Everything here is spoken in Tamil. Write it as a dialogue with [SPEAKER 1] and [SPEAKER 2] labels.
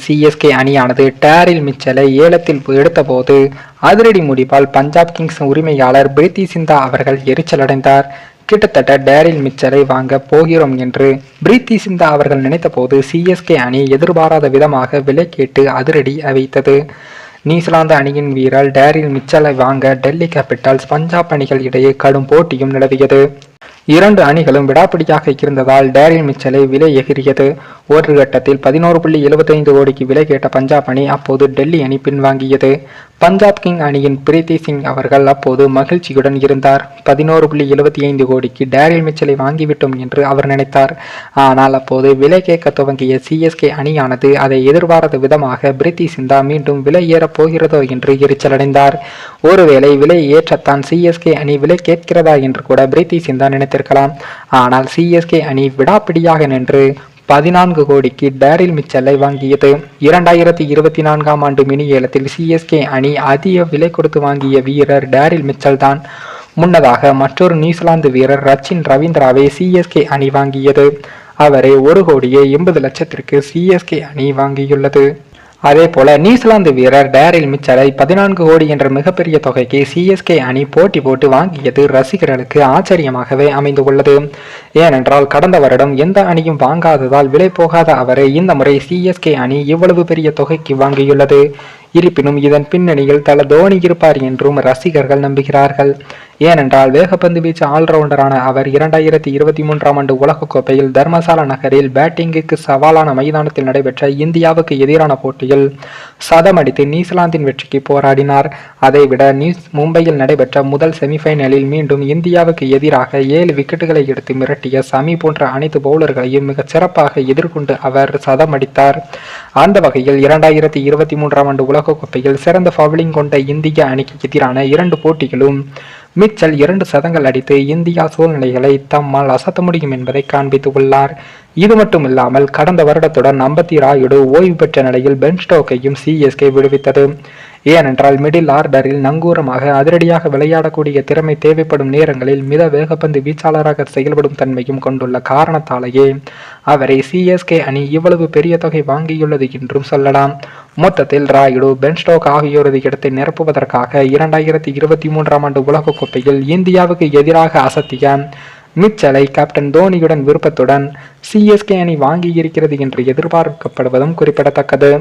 [SPEAKER 1] சிஎஸ்கே அணியானது டேரில் மிச்சலை ஏலத்தில் எடுத்தபோது அதிரடி முடிவால் பஞ்சாப் கிங்ஸ் உரிமையாளர் பிரீத்தி சிந்தா அவர்கள் எரிச்சலடைந்தார். கிட்டத்தட்ட டேரில் மிச்சலை வாங்க போகிறோம் என்று பிரீத்தி சிந்தா அவர்கள் நினைத்த போது சிஎஸ்கே அணி எதிர்பாராத விதமாக விலை கேட்டு அதிரடி வைத்தது. நியூசிலாந்து அணியின் வீரர் டேரில் மிச்சலை வாங்க டெல்லி கேபிட்டல்ஸ் பஞ்சாப் அணிகள் இடையே கடும் போட்டியும் நிலவியது. இரண்டு அணிகளும் விடாப்பிடியாக இருந்ததால் டேரில் மிச்சலை விலை எகிரியது. ஒரு கட்டத்தில் 11.75 கோடிக்கு விலை கேட்ட பஞ்சாப் அணி அப்போது டெல்லி அணி பின்வாங்கியது. பஞ்சாப் கிங் அணியின் பிரீத்தி சிங் அவர்கள் அப்போது மகிழ்ச்சியுடன் இருந்தார். 11.75 கோடிக்கு டேரில் மிச்சலை வாங்கிவிட்டோம் என்று அவர் நினைத்தார். ஆனால் அப்போது விலை கேட்க துவங்கிய சிஎஸ்கே அணியானது அதை எதிர்பாராத விதமாக பிரீத்தி சிந்தா மீண்டும் விலை ஏறப் போகிறதோ என்று எரிச்சலடைந்தார். ஒருவேளை விலை ஏற்றத்தான் சிஎஸ்கே அணி விலை கேட்கிறதா என்று கூட பிரீத்தி சிந்தா நினைத்திருக்கலாம். ஆனால் சிஎஸ்கே அணி விடாப்பிடியாக நின்று 14 கோடிக்கு டேரில் மிச்சலை வாங்கியது. 2024ஆம் ஆண்டு மினி ஏலத்தில் சிஎஸ்கே அணி அதிக விலை கொடுத்து வாங்கிய வீரர் டேரில் மிச்சல் தான். முன்னதாக மற்றொரு நியூசிலாந்து வீரர் ரச்சின் ரவீந்திராவை சிஎஸ்கே அணி வாங்கியது. அவரை 1,80,00,000 சிஎஸ்கே அணி வாங்கியுள்ளது. அதே போல நியூசிலாந்து வீரர் டேரில் மிச்சலை 14 கோடி என்ற மிகப்பெரிய தொகைக்கு சிஎஸ்கே அணி போட்டி போட்டு வாங்கியது ரசிகர்களுக்கு ஆச்சரியமாகவே அமைந்துள்ளது. ஏனென்றால் கடந்த வருடம் எந்த அணியும் வாங்காததால் விலை போகாத அவரை இந்த முறை சிஎஸ்கே அணி இவ்வளவு பெரிய தொகைக்கு வாங்கியுள்ளது. இருப்பினும் இதன் பின்னணியில் தல தோனி இருப்பார் என்றும் ரசிகர்கள் நம்புகிறார்கள். ஏனென்றால் வேகப்பந்து வீச்சு ஆல்ரவுண்டரான அவர் 2023ஆம் ஆண்டு உலகக்கோப்பையில் தர்மசாலா நகரில் பேட்டிங்குக்கு சவாலான மைதானத்தில் நடைபெற்ற இந்தியாவுக்கு எதிரான போட்டியில் சதமடித்து நியூசிலாந்தின் வெற்றிக்கு போராடினார். அதைவிட மும்பையில் நடைபெற்ற முதல் செமிஃபைனலில் மீண்டும் இந்தியாவுக்கு எதிராக 7 விக்கெட்டுகளை எடுத்து மிரட்டிய சமி போன்ற அனைத்து பவுலர்களையும் மிகச் சிறப்பாக எதிர்கொண்டு அவர் சதமடித்தார். அந்த வகையில் 2023ஆம் ஆண்டு உலகக்கோப்பையில் சிறந்த பவுலிங் கொண்ட இந்திய அணிக்கு எதிரான 2 போட்டிகளும் மிச்சல் 2 சதங்கள் அடித்து இந்தியா சூழ்நிலைகளை தம்மால் அசத்த முடியும் என்பதை காண்பித்து உள்ளார். இது மட்டுமில்லாமல் கடந்த வருடத்துடன் அம்பத்தி ராயுடு ஓய்வு பெற்ற நிலையில் பென் ஸ்டோக்கையும் சிஎஸ்கே விடுவித்தது. ஏனென்றால் மிடில் ஆர்டரில் நங்கூரமாக அதிரடியாக விளையாடக்கூடிய திறமை தேவைப்படும் நேரங்களில் மித வேகப்பந்து வீச்சாளராக செயல்படும் தன்மையும் கொண்டுள்ள காரணத்தாலேயே அவரை சிஎஸ்கே அணி இவ்வளவு பெரிய தொகை வாங்கியுள்ளது என்றும் சொல்லலாம். மொத்தத்தில் ராயுடு, பென் ஸ்டோக் ஆகியோரது இடத்தை நிரப்புவதற்காக 2023ஆம் ஆண்டு உலகக்கோப்பையில் இந்தியாவுக்கு எதிராக அசத்திய மிச்சலை கேப்டன் தோனியுடன் விருப்பத்துடன் சிஎஸ்கே அணி வாங்கியிருக்கிறது என்று எதிர்பார்க்கப்படுவதும் குறிப்பிடத்தக்கது.